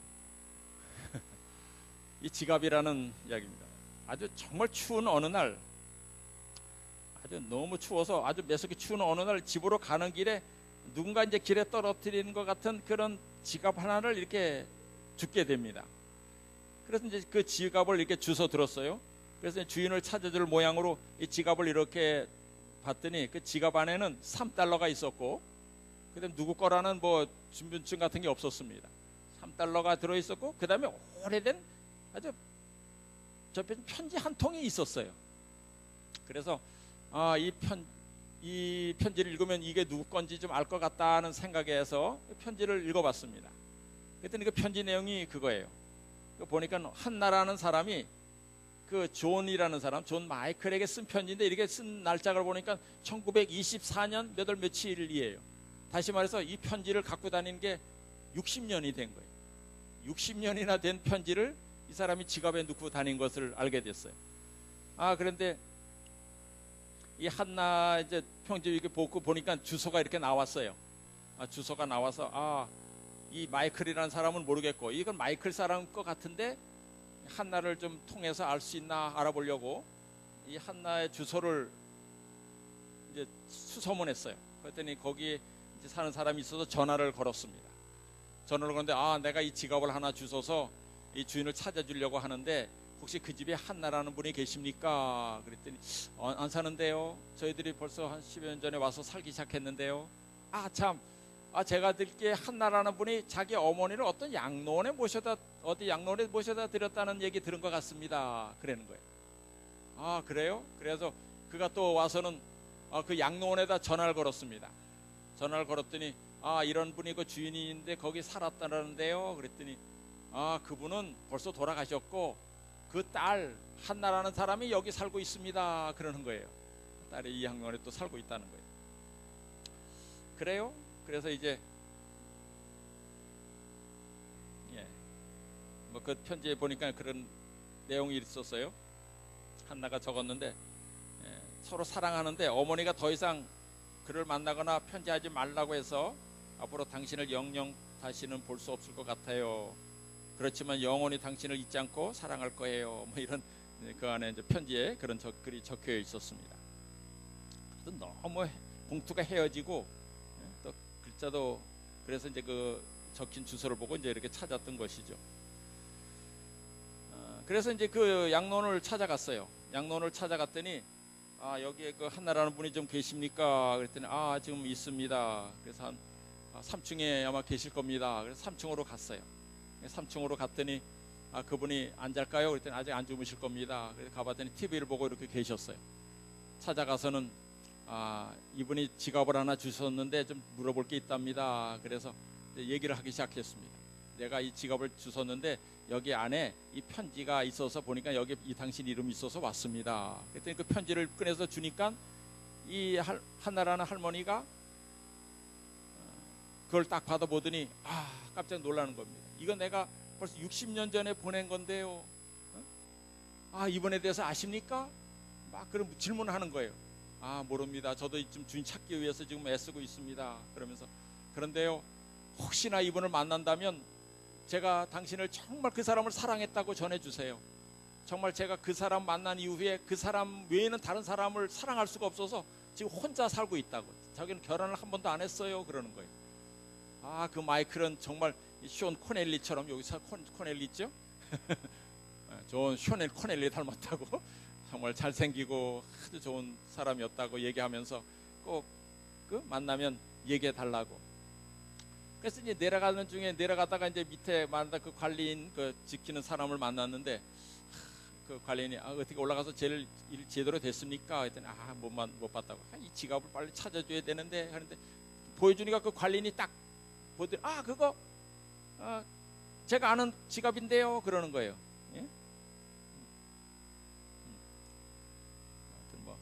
이 지갑이라는 이야기입니다. 아주 정말 추운 어느 날 아주 너무 추워서 아주 매섭게 추운 어느 날 집으로 가는 길에 누군가 이제 길에 떨어뜨리는 것 같은 그런 지갑 하나를 이렇게 줍게 됩니다. 그래서 이제 그 지갑을 이렇게 주워 들었어요. 그래서 주인을 찾아줄 모양으로 이 지갑을 이렇게 봤더니 그 지갑 안에는 3달러가 있었고, 그다음 누구 거라는 뭐 신분증 같은 게 없었습니다. 3달러가 들어 있었고, 그다음에 오래된 아주 접힌 편지 한 통이 있었어요. 그래서 이 편지를 읽으면 이게 누구 건지 좀 알 것 같다는 생각에서 편지를 읽어봤습니다. 그랬더니 그 편지 내용이 그거예요. 보니까 한나라는 사람이 그 존이라는 사람, 존 마이클에게 쓴 편지인데, 이렇게 쓴 날짜를 보니까 1924년 몇 월 며칠이에요. 다시 말해서 이 편지를 갖고 다니는 게 60년이 된 거예요. 60년이나 된 편지를 이 사람이 지갑에 넣고 다닌 것을 알게 됐어요. 그런데 이 한나 이제 편지 이렇게 보고 보니까 주소가 이렇게 나왔어요. 주소가 나와서 이 마이클이라는 사람은 모르겠고, 이건 마이클 사람 것 같은데 한나를 좀 통해서 알 수 있나 알아보려고 이 한나의 주소를 이제 수소문했어요. 그랬더니 거기에 이제 사는 사람이 있어서 전화를 걸었습니다. 전화를 걸었는데 내가 이 지갑을 하나 주워서 이 주인을 찾아주려고 하는데 혹시 그 집에 한나라는 분이 계십니까? 그랬더니 안 사는데요. 저희들이 벌써 한 10여 년 전에 와서 살기 시작했는데요. 제가 듣기에 한나라는 분이 자기 어머니를 어떤 양로원에 모셔다 드렸다는 얘기 들은 것 같습니다. 그러는 거예요. 그래요? 그래서 그가 또 와서는 그 양로원에다 전화를 걸었습니다. 전화를 걸었더니 이런 분이 그 주인인데 거기 살았다는데요. 그랬더니 그분은 벌써 돌아가셨고 그 딸 한나라는 사람이 여기 살고 있습니다. 그러는 거예요. 딸이 이 양로원에 또 살고 있다는 거예요. 그래요? 그래서 이제 뭐 그 편지에 보니까 그런 내용이 있었어요. 한나가 적었는데 서로 사랑하는데 어머니가 더 이상 그를 만나거나 편지하지 말라고 해서 앞으로 당신을 영영 다시는 볼 수 없을 것 같아요. 그렇지만 영원히 당신을 잊지 않고 사랑할 거예요. 뭐 이런 그 안에 이제 편지에 그런 글이 적혀 있었습니다. 너무 봉투가 헤어지고 또 글자도 그래서 이제 그 적힌 주소를 보고 이제 이렇게 찾았던 것이죠. 그래서 이제 그 양론을 찾아갔어요. 양론을 찾아갔더니 여기에 그 한나라는 분이 좀 계십니까? 그랬더니 지금 있습니다. 그래서 한 3층에 아마 계실 겁니다. 그래서 3층으로 갔어요. 3층으로 갔더니 그분이 안 잘까요? 그랬더니 아직 안 주무실 겁니다. 그래서 가봤더니 TV를 보고 이렇게 계셨어요. 찾아가서는 이분이 지갑을 하나 주셨는데 좀 물어볼 게 있답니다. 그래서 얘기를 하기 시작했습니다. 내가 이 지갑을 주웠는데 여기 안에 이 편지가 있어서 보니까 여기 이 당신 이름이 있어서 왔습니다. 그랬더니 그 편지를 꺼내서 주니까 이 한나라는 할머니가 그걸 딱 받아보더니 깜짝 놀라는 겁니다. 이거 내가 벌써 60년 전에 보낸 건데요. 이분에 대해서 아십니까? 막 그런 질문을 하는 거예요. 모릅니다. 저도 좀 주인 찾기 위해서 지금 애쓰고 있습니다. 그러면서 그런데요, 혹시나 이분을 만난다면 제가 당신을 정말 그 사람을 사랑했다고 전해주세요. 정말 제가 그 사람 만난 이후에 그 사람 외에는 다른 사람을 사랑할 수가 없어서 지금 혼자 살고 있다고. 자기는 결혼을 한 번도 안 했어요. 그러는 거예요. 그 마이클은 정말 쇼 코넬리처럼, 여기서 코넬리 있죠? 좋은 쇼넬 코넬리 닮았다고. 정말 잘생기고 아주 좋은 사람이었다고 얘기하면서 꼭 그 만나면 얘기해 달라고. 그래서 이제 내려가다가 이제 밑에 만나 그 관리인 그 지키는 사람을 만났는데 그 관리인이 어떻게 올라가서 일 제대로 됐습니까? 했더니 못 봤다고. 이 지갑을 빨리 찾아줘야 되는데 하는데 보여주니까 그 관리인이 딱 보더니 그거 제가 아는 지갑인데요. 그러는 거예요. 예? 뭐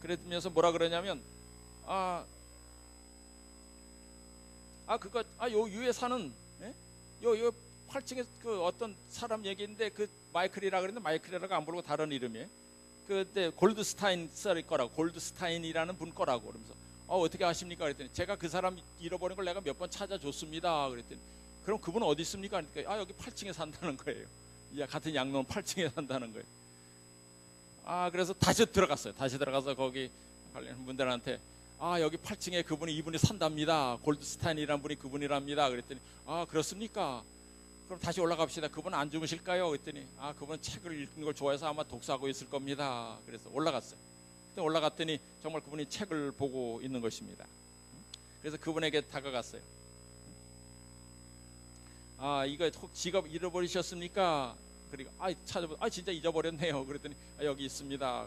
그러면서 뭐라 그러냐면 그거 요 위에 사는 요 8층에 그 어떤 사람 얘기인데 그 마이클이라 그랬는데 마이클이라고 안 부르고 다른 이름이에요. 그때 골드스타인 썰 거라고, 골드스타인이라는 분 거라고. 그러면서 어떻게 아십니까? 그랬더니 제가 그 사람 잃어버린 걸 내가 몇 번 찾아줬습니다. 그랬더니 그럼 그분은 어디 있습니까? 그러니까 여기 8층에 산다는 거예요. 같은 양로원 8층에 산다는 거예요. 그래서 다시 들어갔어요. 다시 들어가서 거기 관련 분들한테 여기 8층에 이분이 산답니다. 골드스타인이란 분이 그분이랍니다. 그랬더니 그렇습니까? 그럼 다시 올라갑시다. 그분 안 주무실까요? 그랬더니 그분은 책을 읽는 걸 좋아해서 아마 독서하고 있을 겁니다. 그래서 올라갔어요. 올라갔더니 정말 그분이 책을 보고 있는 것입니다. 그래서 그분에게 다가갔어요. 이거 혹 지갑 잃어버리셨습니까? 그리고 찾아보 진짜 잊어버렸네요. 그랬더니 여기 있습니다.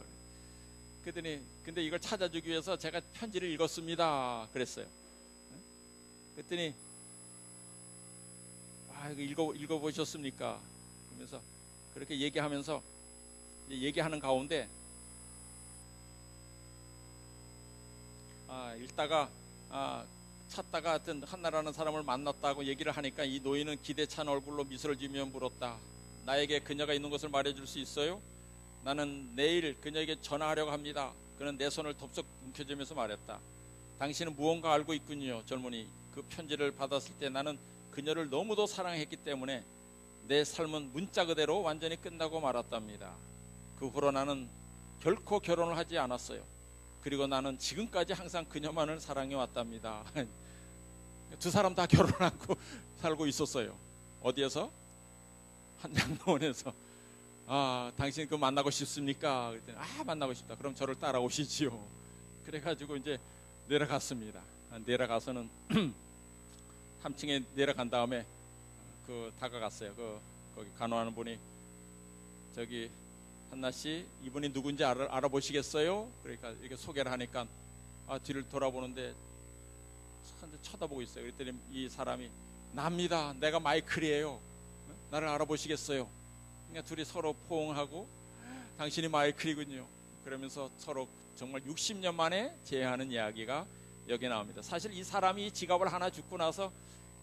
그랬더니 근데 이걸 찾아주기 위해서 제가 편지를 읽었습니다. 그랬어요. 그랬더니 이거 읽어보셨습니까? 그러면서 그렇게 얘기하면서 얘기하는 가운데 읽다가 찾다가 하여튼 한나라는 사람을 만났다고 얘기를 하니까 이 노인은 기대 찬 얼굴로 미소를 지으며 물었다. 나에게 그녀가 있는 것을 말해줄 수 있어요? 나는 내일 그녀에게 전화하려고 합니다. 그는 내 손을 덥석 움켜쥐면서 말했다. 당신은 무언가 알고 있군요. 젊은이, 그 편지를 받았을 때 나는 그녀를 너무도 사랑했기 때문에 내 삶은 문자 그대로 완전히 끝나고 말았답니다. 그 후로 나는 결코 결혼을 하지 않았어요. 그리고 나는 지금까지 항상 그녀만을 사랑해 왔답니다. 두 사람 다 결혼하고 살고 있었어요. 어디에서? 한 양로원에서. 당신 그 만나고 싶습니까? 그랬더니 만나고 싶다. 그럼 저를 따라오시지요. 그래가지고 이제 내려갔습니다. 내려가서는 3층에 내려간 다음에 다가갔어요. 거기 간호하는 분이 저기 한나 씨, 이분이 누군지 알아보시겠어요? 그러니까 이렇게 소개를 하니까 뒤를 돌아보는데 쳐다보고 있어요. 그랬더니 이 사람이 납니다. 내가 마이클이에요. 나를 알아보시겠어요? 그러니까 둘이 서로 포옹하고 당신이 마이클이군요. 그러면서 서로 정말 60년 만에 재회하는 이야기가 여기 나옵니다. 사실 이 사람이 이 지갑을 하나 줍고 나서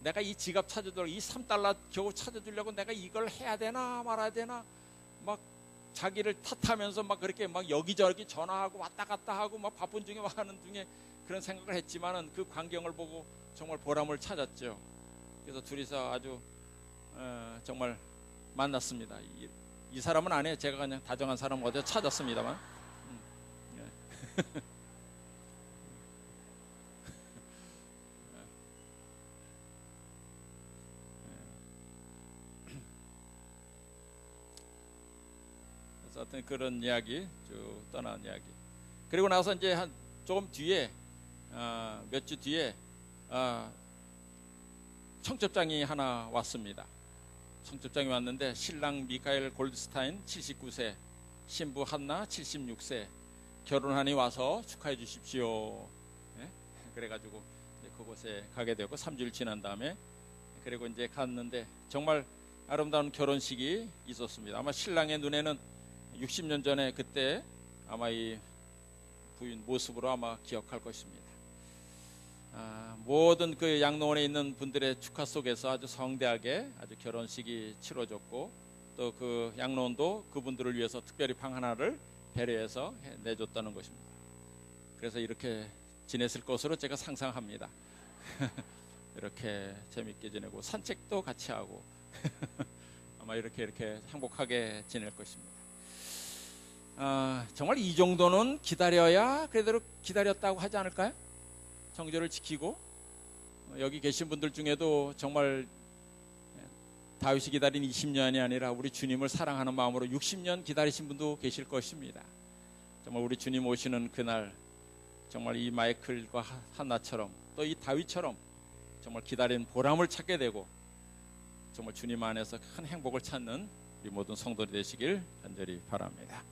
내가 이 지갑 찾아주려고 이 3달러 겨우 찾아주려고 내가 이걸 해야 되나 말아야 되나 막 자기를 탓하면서 막 그렇게 막 여기저기 전화하고 왔다 갔다 하고 막 바쁜 중에 하는 중에 그런 생각을 했지만은 그 광경을 보고 정말 보람을 찾았죠. 그래서 둘이서 아주 정말 만났습니다. 이 사람은 아니에요. 제가 그냥 다정한 사람 어디서 찾았습니다만. 그래서 어떤 그런 이야기 쭉 떠나는 이야기. 그리고 나서 이제 한 조금 뒤에 몇 주 뒤에 청첩장이 하나 왔습니다. 청첩장이 왔는데 신랑 미카엘 골드스타인 79세, 신부 한나 76세 결혼하니 와서 축하해 주십시오. 네? 그래가지고 이제 그곳에 가게 되고 3주일 지난 다음에 그리고 이제 갔는데 정말 아름다운 결혼식이 있었습니다. 아마 신랑의 눈에는 60년 전에 그때 아마 이 부인 모습으로 아마 기억할 것입니다. 모든 그 양로원에 있는 분들의 축하 속에서 아주 성대하게 아주 결혼식이 치러졌고 또 그 양로원도 그분들을 위해서 특별히 방 하나를 배려해서 내줬다는 것입니다. 그래서 이렇게 지냈을 것으로 제가 상상합니다. 이렇게 재밌게 지내고 산책도 같이 하고 아마 이렇게 행복하게 지낼 것입니다. 정말 이 정도는 기다려야 그대로 기다렸다고 하지 않을까요? 정절을 지키고 여기 계신 분들 중에도 정말 다윗이 기다린 20년이 아니라 우리 주님을 사랑하는 마음으로 60년 기다리신 분도 계실 것입니다. 정말 우리 주님 오시는 그날 정말 이 마이클과 한나처럼 또 이 다윗처럼 정말 기다린 보람을 찾게 되고 정말 주님 안에서 큰 행복을 찾는 우리 모든 성도들이 되시길 간절히 바랍니다.